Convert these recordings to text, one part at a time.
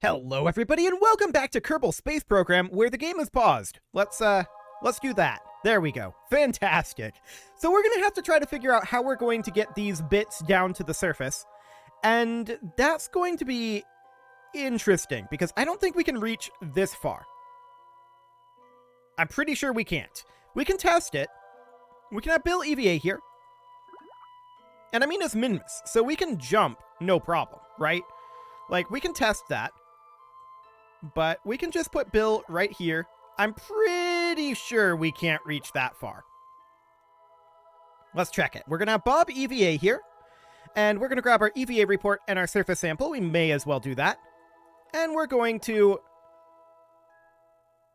Hello everybody and welcome back to Kerbal Space Program where the game is paused. Let's do that. There we go. Fantastic. So we're going to have to try to figure out how we're going to get these bits down to the surface. And that's going to be interesting because I don't think we can reach this far. I'm pretty sure we can't. We can test it. We can have Bill EVA here. And I mean it's Minmus, so we can jump no problem, right? Like, we can test that. But we can just put Bill right here. I'm pretty sure we can't reach that far. Let's check it. We're going to have Bob EVA here. And we're going to grab our EVA report and our surface sample. We may as well do that. And we're going to...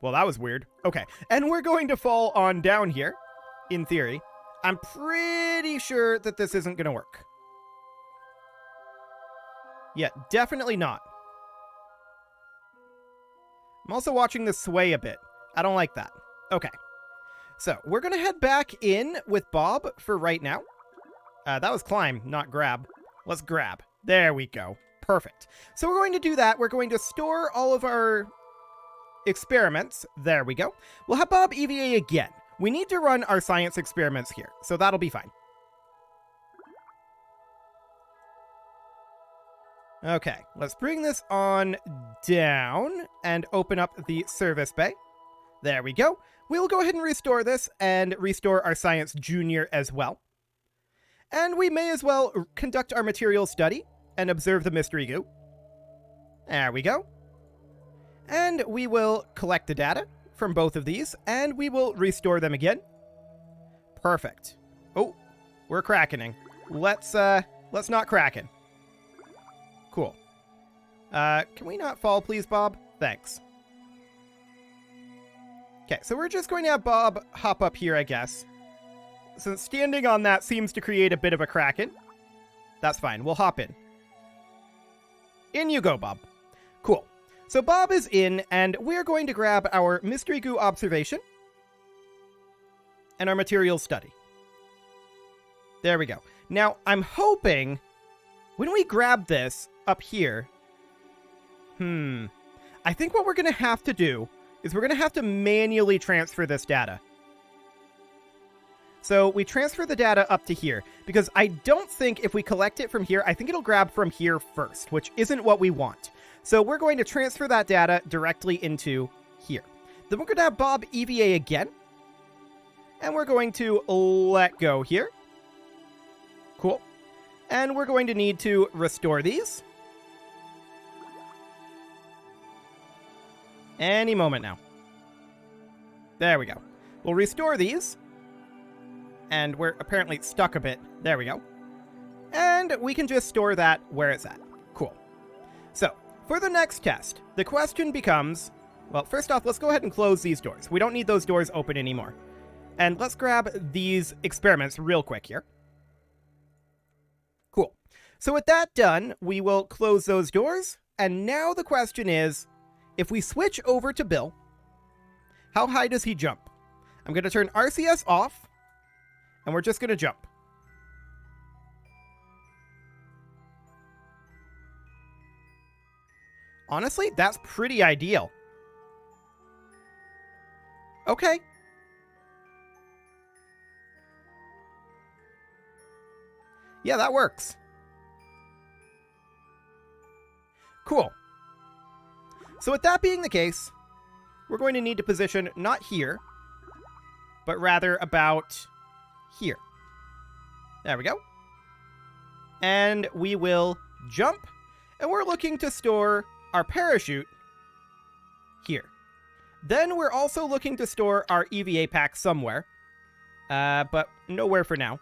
Well, that was weird. Okay. And we're going to fall on down here, in theory. I'm pretty sure that this isn't going to work. Yeah, definitely not. I'm also watching this sway a bit. I don't like that. Okay. So, we're going to head back in with Bob for right now. That was climb, not grab. Let's grab. There we go. Perfect. So we're going to do that. We're going to store all of our experiments. There we go. We'll have Bob EVA again. We need to run our science experiments here, so that'll be fine. Okay, let's bring this on down and open up the service bay. There we go. We'll go ahead and restore this and restore our Science Junior as well. And we may as well conduct our material study and observe the mystery goo. There we go. And we will collect the data from both of these and we will restore them again. Perfect. Oh, we're crackening. Let's not kraken. Cool. Can we not fall, please, Bob? Thanks. Okay, so we're just going to have Bob hop up here, I guess. Since standing on that seems to create a bit of a kraken. That's fine, we'll hop in. In you go, Bob. Cool. So Bob is in, and we're going to grab our mystery goo observation and our materials study. There we go. Now, I'm hoping when we grab this up here, I think what we're going to have to do is we're going to have to manually transfer this data. So we transfer the data up to here, because I don't think if we collect it from here, I think it'll grab from here first, which isn't what we want. So we're going to transfer that data directly into here. Then we're going to have Bob EVA again. And we're going to let go here. Cool. And we're going to need to restore these. Any moment now. There we go. We'll restore these. And we're apparently stuck a bit. There we go. And we can just store that where it's at. Cool. So, for the next test, the question becomes... Well, first off, let's go ahead and close these doors. We don't need those doors open anymore. And let's grab these experiments real quick here. Cool. So with that done, we will close those doors. And now the question is, if we switch over to Bill, how high does he jump? I'm going to turn RCS off, and we're just going to jump. Honestly, that's pretty ideal. Okay. Yeah, that works. Cool. So with that being the case, we're going to need to position not here, but rather about here. There we go. And we will jump, and we're looking to store our parachute here. Then we're also looking to store our EVA pack somewhere, but nowhere for now.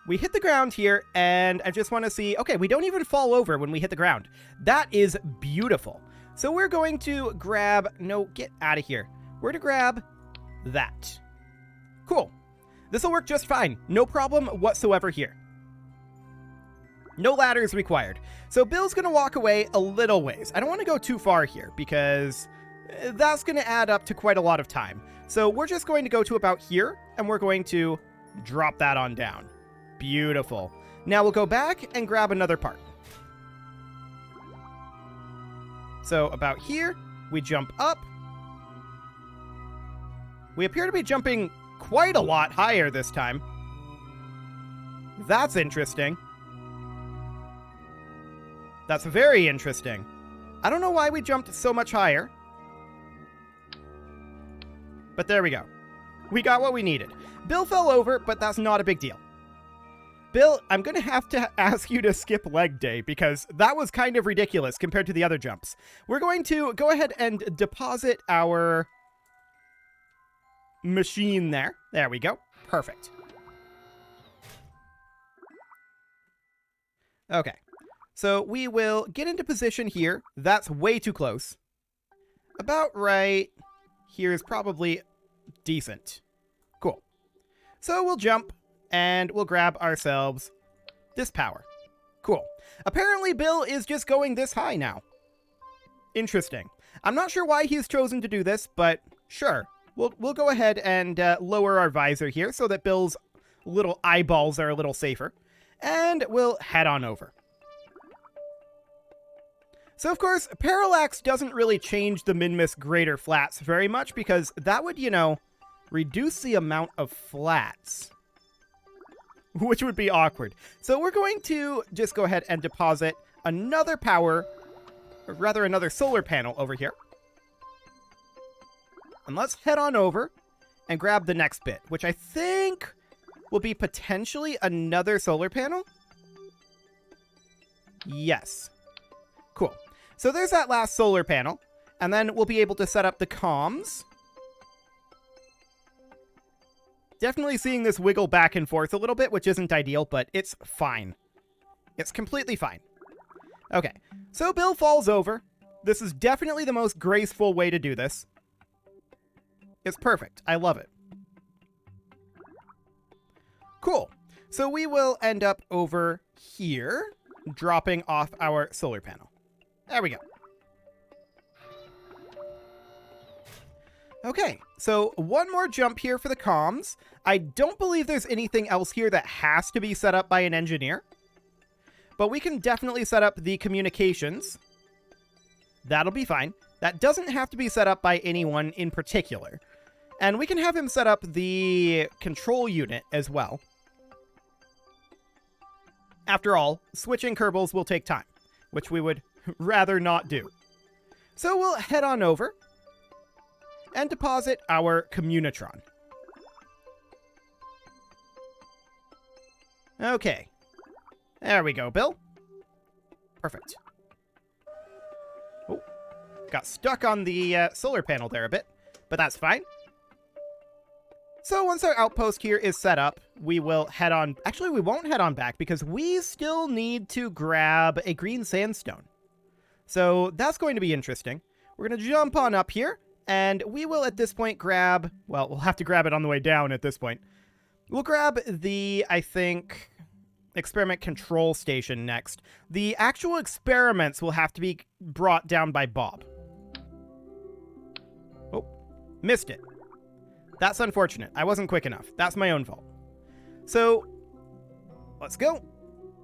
We hit the ground here, and I just want to see... Okay, we don't even fall over when we hit the ground. That is beautiful. So we're going to grab... No, get out of here. We're to grab that. Cool. This will work just fine. No problem whatsoever here. No ladders required. So Bill's going to walk away a little ways. I don't want to go too far here, because that's going to add up to quite a lot of time. So we're just going to go to about here, and we're going to drop that on down. Beautiful. Now we'll go back and grab another part. So about here, we jump up. We appear to be jumping quite a lot higher this time. That's interesting. That's very interesting. I don't know why we jumped so much higher. But there we go. We got what we needed. Bill fell over, but that's not a big deal. Bill, I'm going to have to ask you to skip leg day because that was kind of ridiculous compared to the other jumps. We're going to go ahead and deposit our machine there. There we go. Perfect. Okay. So we will get into position here. That's way too close. About right here is probably decent. Cool. So we'll jump and we'll grab ourselves this power. Cool. Apparently Bill is just going this high now. Interesting. I'm not sure why he's chosen to do this, but sure. We'll go ahead and lower our visor here so that Bill's little eyeballs are a little safer. And we'll head on over. So, of course, Parallax doesn't really change the Minmus greater flats very much because that would, you know, reduce the amount of flats, which would be awkward. So we're going to just go ahead and deposit another power, or rather another solar panel over here. And let's head on over and grab the next bit, which I think will be potentially another solar panel. Yes. Cool. So there's that last solar panel, and then we'll be able to set up the comms. Definitely seeing this wiggle back and forth a little bit, which isn't ideal, but it's fine. It's completely fine. Okay, so Bill falls over. This is definitely the most graceful way to do this. It's perfect. I love it. Cool. So we will end up over here, dropping off our solar panel. There we go. Okay, so one more jump here for the comms. I don't believe there's anything else here that has to be set up by an engineer. But we can definitely set up the communications. That'll be fine. That doesn't have to be set up by anyone in particular. And we can have him set up the control unit as well. After all, switching Kerbals will take time, which we would rather not do. So we'll head on over and deposit our Communitron. Okay. There we go, Bill. Perfect. Oh, got stuck on the solar panel there a bit, but that's fine. So once our outpost here is set up, we will head on... Actually, we won't head on back because we still need to grab a green sandstone. So that's going to be interesting. We're going to jump on up here, and we will at this point grab... Well, we'll have to grab it on the way down at this point. We'll grab the, I think, experiment control station next. The actual experiments will have to be brought down by Bob. Oh, missed it. That's unfortunate. I wasn't quick enough. That's my own fault. So, let's go.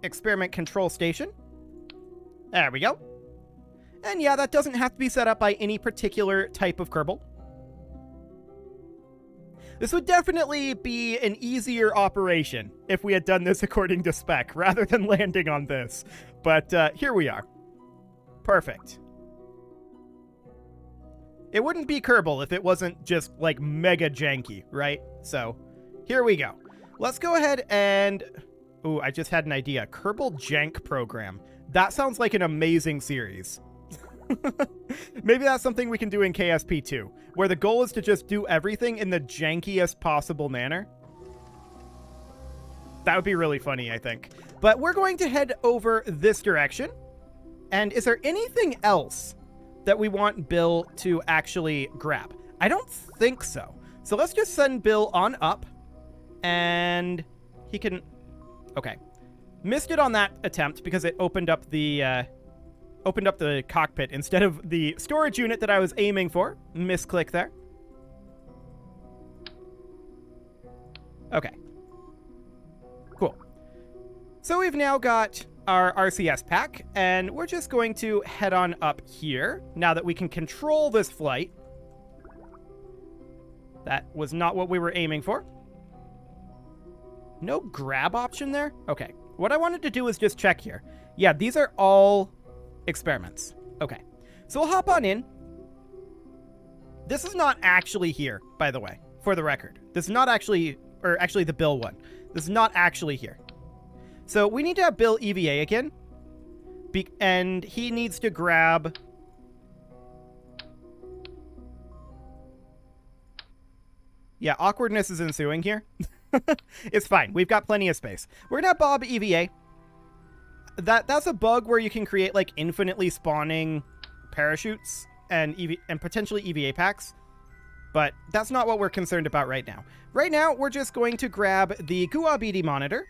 Experiment control station. There we go. And yeah, that doesn't have to be set up by any particular type of Kerbal. This would definitely be an easier operation if we had done this according to spec, rather than landing on this. But here we are. Perfect. It wouldn't be Kerbal if it wasn't just, like, mega janky, right? So, here we go. Let's go ahead and... Ooh, I just had an idea. Kerbal Jank Program. That sounds like an amazing series. Maybe that's something we can do in KSP2, where the goal is to just do everything in the jankiest possible manner. That would be really funny, I think. But we're going to head over this direction. And is there anything else that we want Bill to actually grab? I don't think so. So let's just send Bill on up. And he can... Okay. Missed it on that attempt because it opened up the cockpit instead of the storage unit that I was aiming for. Misclick there. Okay. Cool. So we've now got our RCS pack, and we're just going to head on up here now that we can control this flight. That was not what we were aiming for. No grab option there? Okay. What I wanted to do is just check here. Yeah, these are all experiments. Okay. So we'll hop on in. This is not actually here, by the way, for the record. This is not actually, or actually the Bill one. This is not actually here. So we need to have Bill EVA again. And he needs to grab... Yeah, awkwardness is ensuing here. It's fine. We've got plenty of space. We're going to have Bob EVA. That's a bug where you can create, like, infinitely spawning parachutes and potentially EVA packs. But that's not what we're concerned about right now. Right now, we're just going to grab the GUA-BD monitor.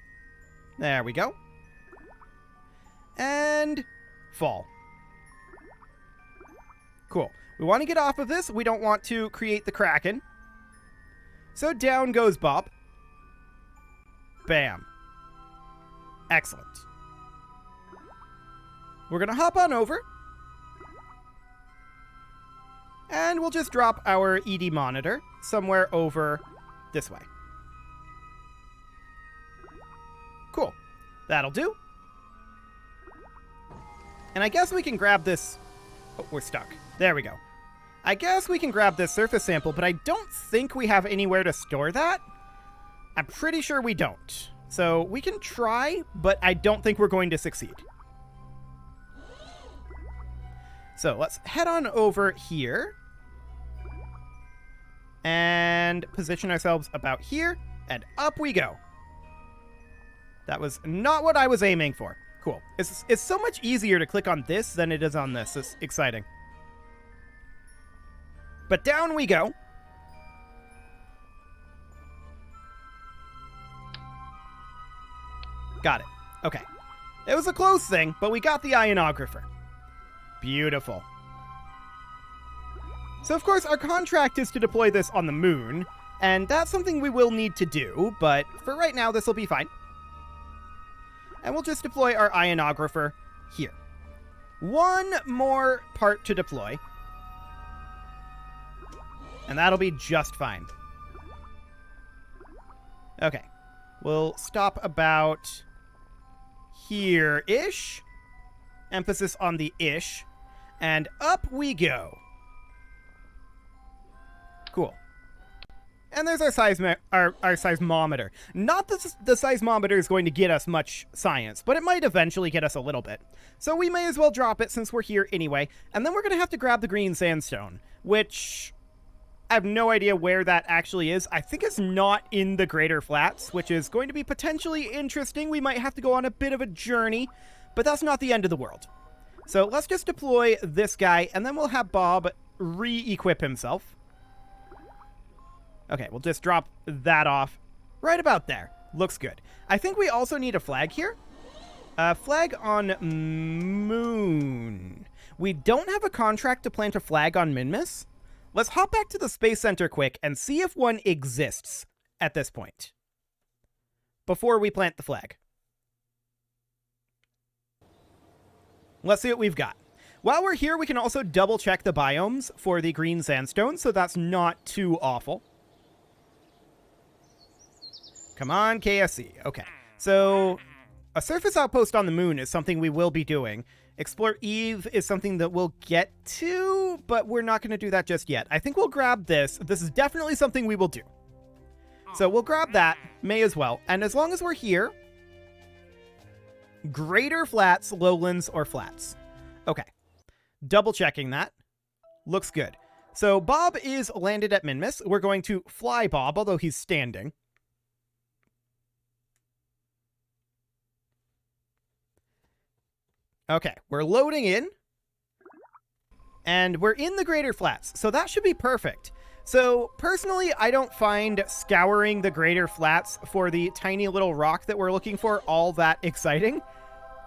There we go. And fall. Cool. We want to get off of this. We don't want to create the Kraken. So down goes Bob. Bam. Excellent. We're going to hop on over. And we'll just drop our ED monitor somewhere over this way. Cool. That'll do. And I guess we can grab this... Oh, we're stuck. There we go. I guess we can grab this surface sample, but I don't think we have anywhere to store that. I'm pretty sure we don't. So we can try, but I don't think we're going to succeed. So let's head on over here. And position ourselves about here. And up we go. That was not what I was aiming for. Cool. It's so much easier to click on this than it is on this. It's exciting. But down we go. Got it. Okay. It was a close thing, but we got the ionographer. Beautiful. So, of course, our contract is to deploy this on the moon, and that's something we will need to do, but for right now, this will be fine. And we'll just deploy our ionographer here. One more part to deploy. And that'll be just fine. Okay. We'll stop about here-ish. Emphasis on the ish. And up we go. Cool. And there's our seismometer. Not that the seismometer is going to get us much science, but it might eventually get us a little bit. So we may as well drop it since we're here anyway. And then we're going to have to grab the green sandstone, which I have no idea where that actually is. I think it's not in the Greater Flats, which is going to be potentially interesting. We might have to go on a bit of a journey, but that's not the end of the world. So let's just deploy this guy, and then we'll have Bob re-equip himself. Okay, we'll just drop that off right about there. Looks good. I think we also need a flag here. Flag on Moon. We don't have a contract to plant a flag on Minmus. Let's hop back to the Space Center quick and see if one exists at this point before we plant the flag. Let's see what we've got. While we're here, we can also double check the biomes for the green sandstone, so that's not too awful. Come on, KSC. Okay. So, a surface outpost on the moon is something we will be doing. Explore Eve is something that we'll get to, but we're not going to do that just yet. I think we'll grab this. This is definitely something we will do. So we'll grab that. May as well. And as long as we're here, Greater Flats, Lowlands, or Flats. Okay. Double checking that. Looks good. So Bob is landed at Minmus. We're going to fly Bob, although he's standing. Okay, we're loading in. And we're in the Greater Flats, so that should be perfect. So, personally, I don't find scouring the Greater Flats for the tiny little rock that we're looking for all that exciting.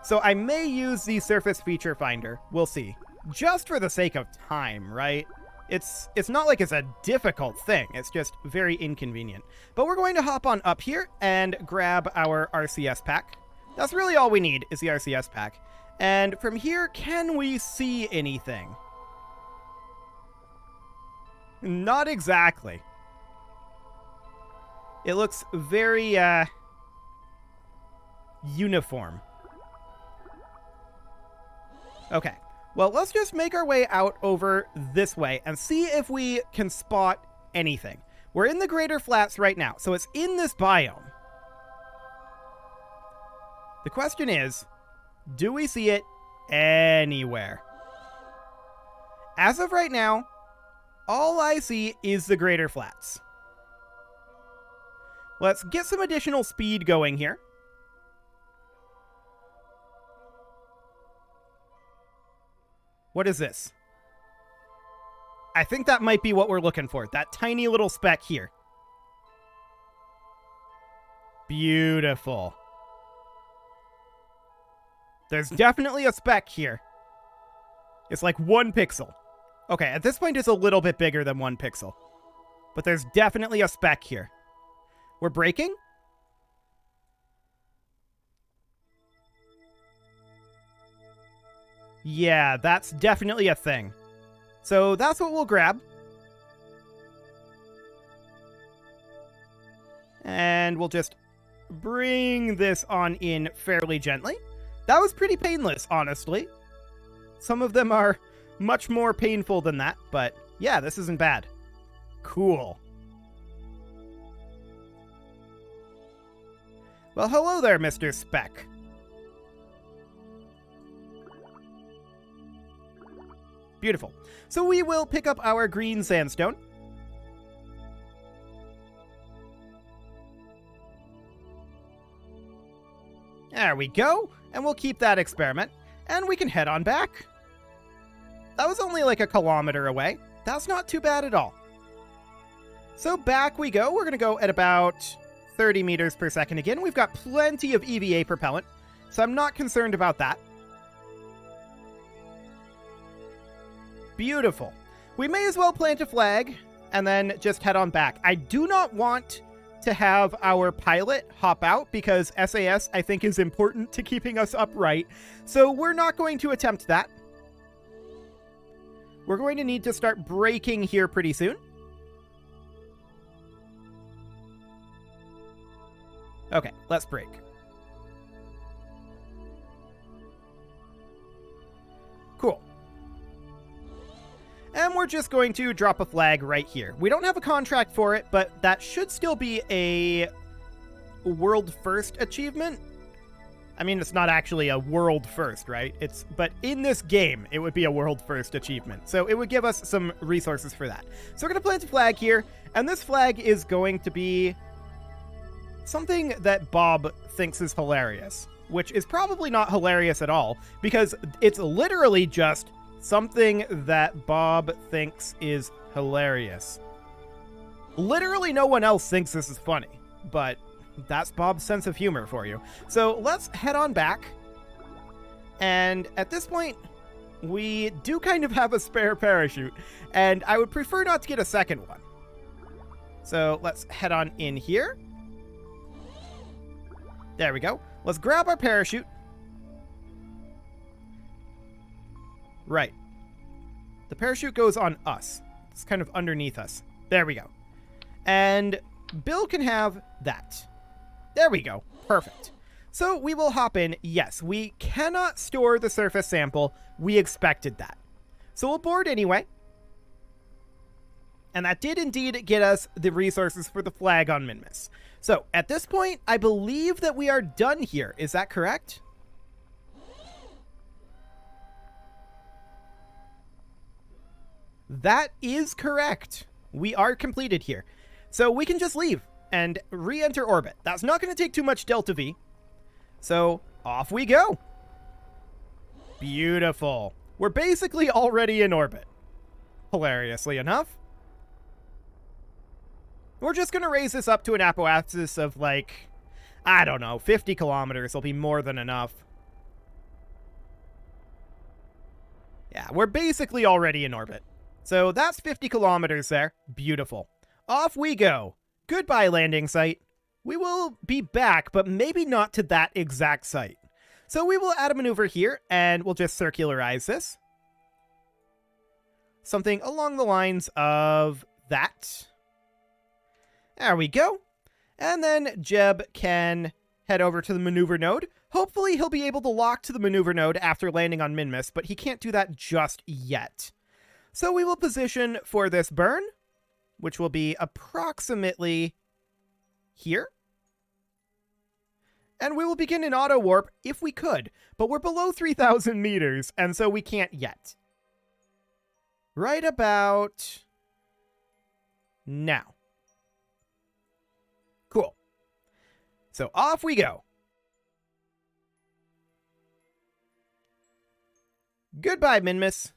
So I may use the Surface Feature Finder. We'll see. Just for the sake of time, right? It's not like it's a difficult thing. It's just very inconvenient. But we're going to hop on up here and grab our RCS pack. That's really all we need is the RCS pack. And from here, can we see anything? Not exactly. It looks very, uniform. Okay. Well, let's just make our way out over this way and see if we can spot anything. We're in the Greater Flats right now, so it's in this biome. The question is, do we see it anywhere? As of right now, all I see is the Greater Flats. Let's get some additional speed going here. What is this? I think that might be what we're looking for. That tiny little speck here. Beautiful. There's definitely a speck here. It's like 1 pixel. Okay, at this point it's a little bit bigger than 1 pixel. But there's definitely a speck here. We're breaking? Yeah, that's definitely a thing. So that's what we'll grab. And we'll just bring this on in fairly gently. That was pretty painless, honestly. Some of them are much more painful than that, but yeah, this isn't bad. Cool. Well, hello there, Mr. Speck. Beautiful. So we will pick up our green sandstone. There we go. And we'll keep that experiment. And we can head on back. That was only like 1 kilometer away. That's not too bad at all. So back we go. We're going to go at about 30 meters per second again. We've got plenty of EVA propellant, so I'm not concerned about that. Beautiful. We may as well plant a flag and then just head on back. I do not want to have our pilot hop out because SAS, I think, is important to keeping us upright. So we're not going to attempt that. We're going to need to start braking here pretty soon. Okay, let's brake. Cool. And we're just going to drop a flag right here. We don't have a contract for it, but that should still be a world first achievement. I mean, it's not actually a world first, right? But in this game, it would be a world first achievement. So it would give us some resources for that. So we're going to plant a flag here, and this flag is going to be something that Bob thinks is hilarious, which is probably not hilarious at all, because it's literally just something that Bob thinks is hilarious. Literally no one else thinks this is funny, but that's Bob's sense of humor for you. So let's head on back. And at this point, we do kind of have a spare parachute, and I would prefer not to get a second one. So let's head on in here. There we go. Let's grab our parachute. Right. The parachute goes on us. It's kind of underneath us. There we go. And Bill can have that. There we go. Perfect. So we will hop in. Yes, we cannot store the surface sample. We expected that. So we'll board anyway. And that did indeed get us the resources for the flag on Minmus. So at this point, I believe that we are done here. Is that correct? That is correct. We are completed here. So we can just leave and re-enter orbit. That's not going to take too much Delta V. So off we go. Beautiful. We're basically already in orbit. Hilariously enough. We're just going to raise this up to an apoapsis of like, I don't know, 50 kilometers will be more than enough. Yeah, we're basically already in orbit. So that's 50 kilometers there. Beautiful. Off we go. Goodbye, landing site. we will be back, but maybe not to that exact site. So we will add a maneuver here, and we'll just circularize this. Something along the lines of that. There we go. And then Jeb can head over to the maneuver node. Hopefully he'll be able to lock to the maneuver node after landing on Minmus, but he can't do that just yet. So we will position for this burn, which will be approximately here. And we will begin an auto warp if we could, but we're below 3,000 meters, and so we can't yet. Right about now. Cool. So off we go. Goodbye, Minmus.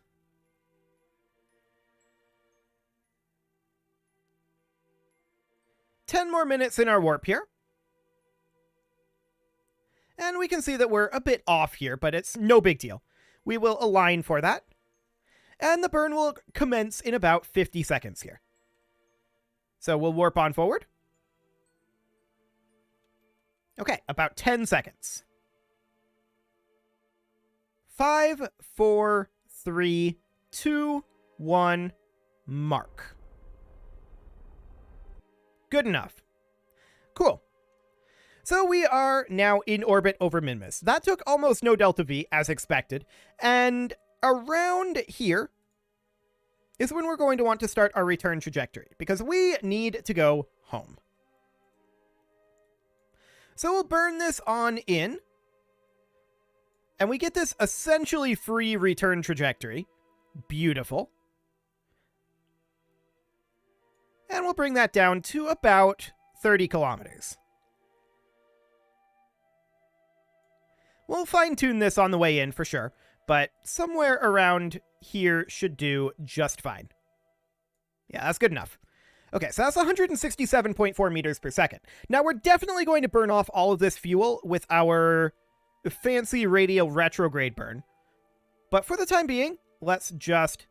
Ten more minutes in our warp here. And we can see that we're a bit off here, but it's no big deal. We will align for that. And the burn will commence in about 50 seconds here. So we'll warp on forward. Okay, about 10 seconds. 5, 4, 3, 2, 1, mark. Good enough. Cool. So we are now in orbit over Minmus. That took almost no delta V, as expected. And around here is when we're going to want to start our return trajectory, because we need to go home. So we'll burn this on in, and we get this essentially free return trajectory. Beautiful. And we'll bring that down to about 30 kilometers. We'll fine-tune this on the way in for sure, but somewhere around here should do just fine. Yeah, that's good enough. Okay, so that's 167.4 meters per second. Now, we're definitely going to burn off all of this fuel with our fancy radial retrograde burn. But for the time being, let's just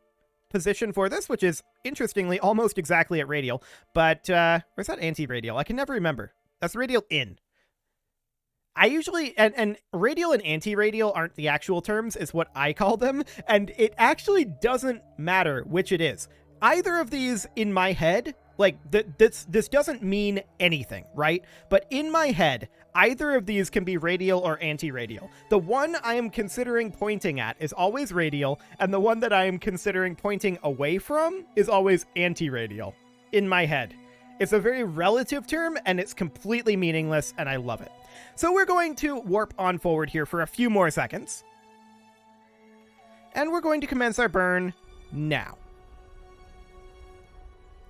position for this, which is, interestingly, almost exactly at radial. But, where's that anti-radial? I can never remember. That's radial in. I usually, and radial and anti-radial aren't the actual terms, is what I call them, and it actually doesn't matter which it is. Either of these in my head, like, this doesn't mean anything, right? But in my head, either of these can be radial or anti-radial. The one I am considering pointing at is always radial, and the one that I am considering pointing away from is always anti-radial, in my head. It's a very relative term, and it's completely meaningless, and I love it. So we're going to warp on forward here for a few more seconds. And we're going to commence our burn now.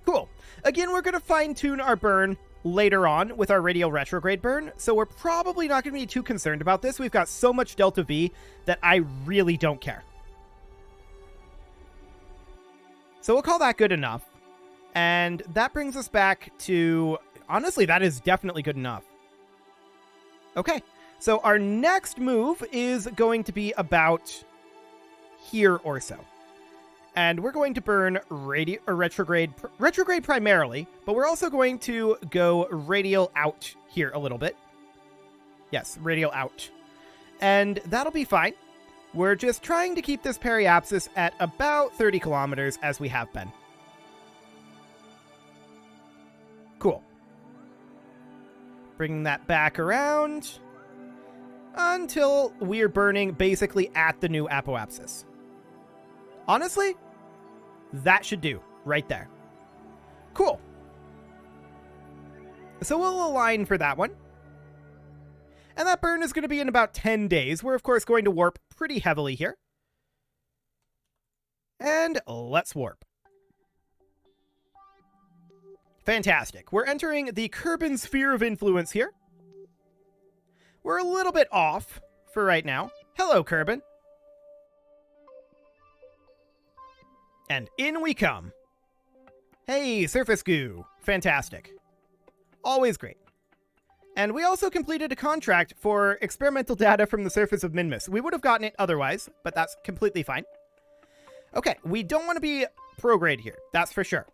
Cool. Again, we're going to fine-tune our burn later on with our radial retrograde burn, so we're probably not going to be too concerned about this. We've got so much delta V that I really don't care. So we'll call that good enough. And that brings us back to... Honestly, that is definitely good enough. Okay, so our next move is going to be about here or so. And we're going to burn retrograde primarily, but we're also going to go radial out here a little bit. Yes, radial out. And that'll be fine. We're just trying to keep this periapsis at about 30 kilometers as we have been. Cool. Bringing that back around until we're burning basically at the new apoapsis. Honestly, that should do right there. Cool. So we'll align for that one. And that burn is going to be in about 10 days. We're, of course, going to warp pretty heavily here. And let's warp. Fantastic. We're entering the Kerbin sphere of influence here. We're a little bit off for right now. Hello, Kerbin. And in we come. Hey, surface goo. Fantastic. Always great. And we also completed a contract for experimental data from the surface of Minmus. We would have gotten it otherwise, but that's completely fine. Okay, we don't want to be prograde here. That's for sure.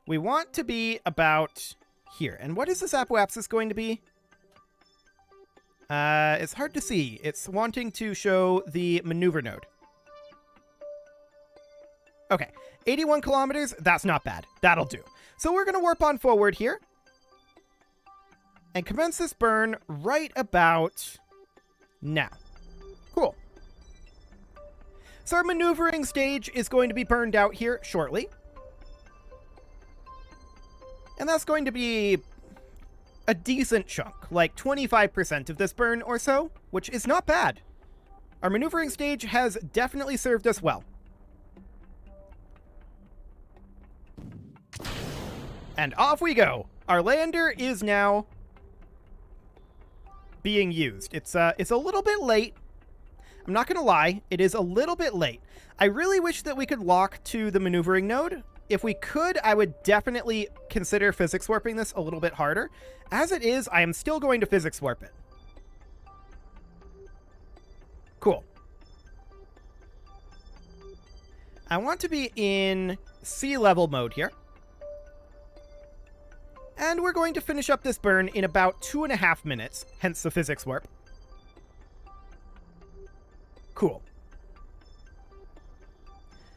We want to be about here. And what is this apoapsis going to be? It's hard to see. It's wanting to show the maneuver node. Okay, 81 kilometers, that's not bad. That'll do. So we're going to warp on forward here and commence this burn right about now. Cool. So our maneuvering stage is going to be burned out here shortly. And that's going to be a decent chunk, like 25% of this burn or so, which is not bad. Our maneuvering stage has definitely served us well. And off we go. Our lander is now being used. It's a little bit late. I'm not going to lie. It is a little bit late. I really wish that we could lock to the maneuvering node. If we could, I would definitely consider physics warping this a little bit harder. As it is, I am still going to physics warp it. Cool. I want to be in sea level mode here. And we're going to finish up this burn in about 2.5 minutes, hence the physics warp. Cool.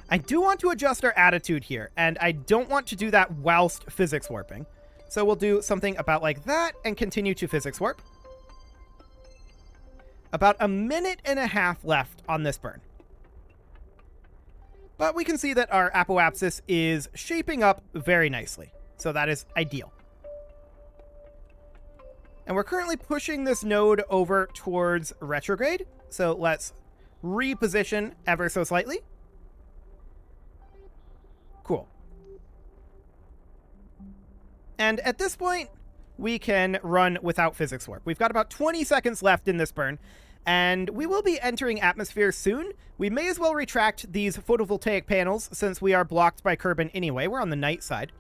I do want to adjust our attitude here, and I don't want to do that whilst physics warping. So we'll do something about like that and continue to physics warp. About 1.5 minutes left on this burn. But we can see that our apoapsis is shaping up very nicely. So that is ideal. And we're currently pushing this node over towards retrograde. So let's reposition ever so slightly. Cool. And at this point, we can run without physics warp. We've got about 20 seconds left in this burn, and we will be entering atmosphere soon. We may as well retract these photovoltaic panels since we are blocked by Kerbin anyway. We're on the night side.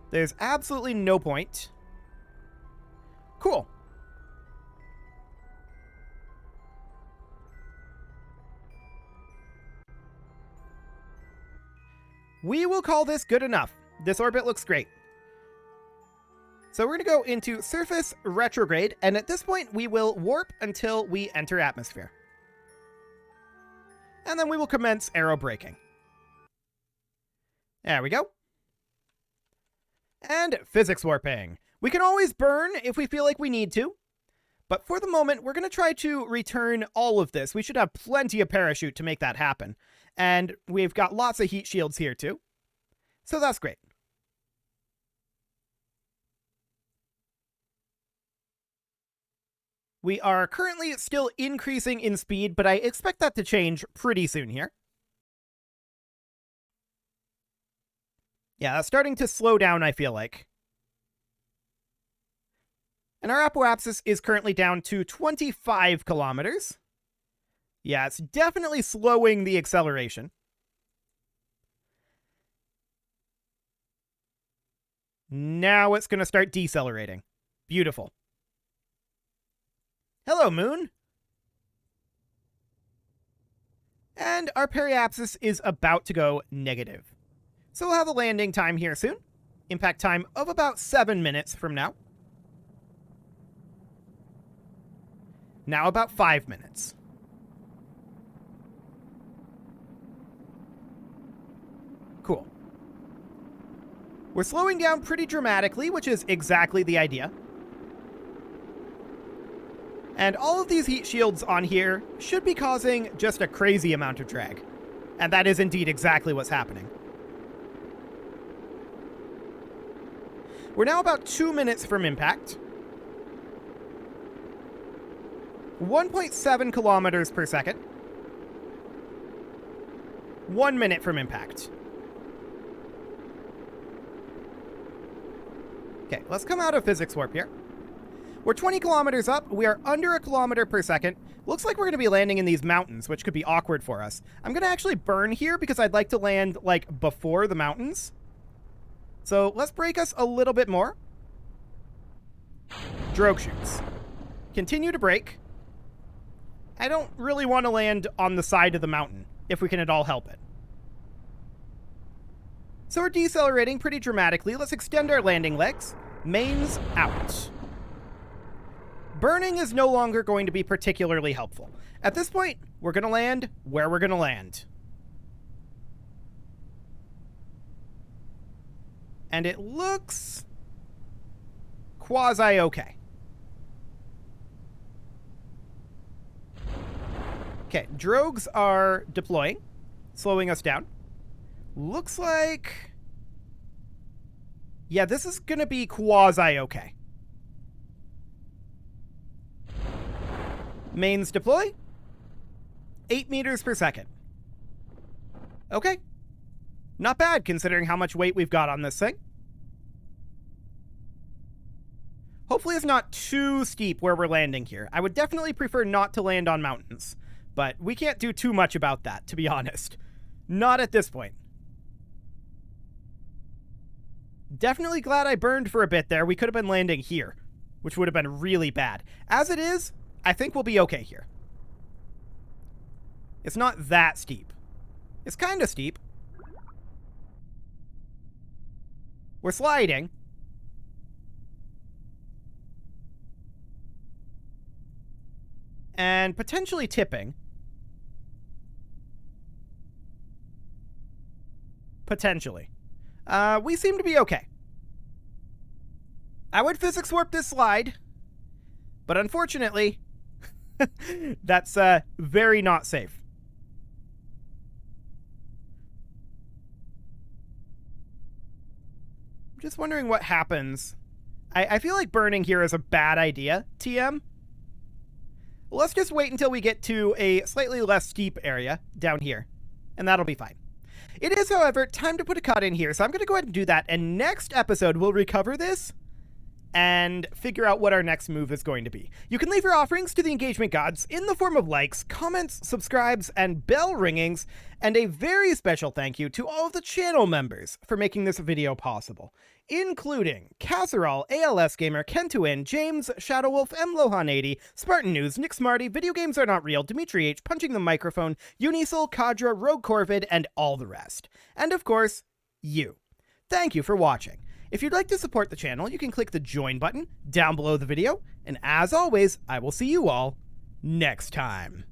There's absolutely no point. Cool. We will call this good enough. This orbit looks great. So we're going to go into surface retrograde, and at this point we will warp until we enter atmosphere. And then we will commence aerobraking. There we go. And physics warping. We can always burn if we feel like we need to. But for the moment, we're going to try to return all of this. We should have plenty of parachute to make that happen. And we've got lots of heat shields here too. So that's great. We are currently still increasing in speed, but I expect that to change pretty soon here. Yeah, that's starting to slow down, I feel like. And our apoapsis is currently down to 25 kilometers. Yeah, it's definitely slowing the acceleration. Now it's going to start decelerating. Beautiful. Hello, Moon. And our periapsis is about to go negative. So we'll have a landing time here soon. Impact time of about 7 minutes from now. Now about 5 minutes. Cool. We're slowing down pretty dramatically, which is exactly the idea. And all of these heat shields on here should be causing just a crazy amount of drag. And that is indeed exactly what's happening. We're now about 2 minutes from impact. 1.7 kilometers per second. 1 minute from impact. Okay, let's come out of physics warp here. We're 20 kilometers up. We are under 1 kilometer per second. Looks like we're going to be landing in these mountains, which could be awkward for us. I'm going to actually burn here because I'd like to land, like, before the mountains. So let's brake us a little bit more. Drogue chutes. Continue to brake. I don't really want to land on the side of the mountain, if we can at all help it. So we're decelerating pretty dramatically. Let's extend our landing legs. Mains out. Burning is no longer going to be particularly helpful. At this point, we're going to land where we're going to land. And it looks quasi-okay. Okay, drogues are deploying, slowing us down. Looks like... yeah, this is going to be quasi-okay. Mains deploy. 8 meters per second. Okay. Not bad, considering how much weight we've got on this thing. Hopefully it's not too steep where we're landing here. I would definitely prefer not to land on mountains, but we can't do too much about that, to be honest. Not at this point. Definitely glad I burned for a bit there. We could have been landing here, which would have been really bad. As it is, I think we'll be okay here. It's not that steep. It's kind of steep. We're sliding. And potentially tipping. Potentially. We seem to be okay. I would physics warp this slide, but unfortunately, that's very not safe. I'm just wondering what happens. I feel like burning here is a bad idea, TM. Let's just wait until we get to a slightly less steep area down here, and that'll be fine. It is, however, time to put a cut in here, so I'm going to go ahead and do that, and next episode we'll recover this and figure out what our next move is going to be. You can leave your offerings to the engagement gods in the form of likes, comments, subscribes, and bell ringings, and a very special thank you to all of the channel members for making this video possible, including Casserole, ALS Gamer, Kentuin, James, Shadowwolf, MLohan80, Spartan News, Nick Smarty, Video Games Are Not Real, Dimitri H, Punching the Microphone, Unisol, Kadra, Rogue Corvid, and all the rest. And of course, you. Thank you for watching. If you'd like to support the channel, you can click the join button down below the video, and as always, I will see you all next time.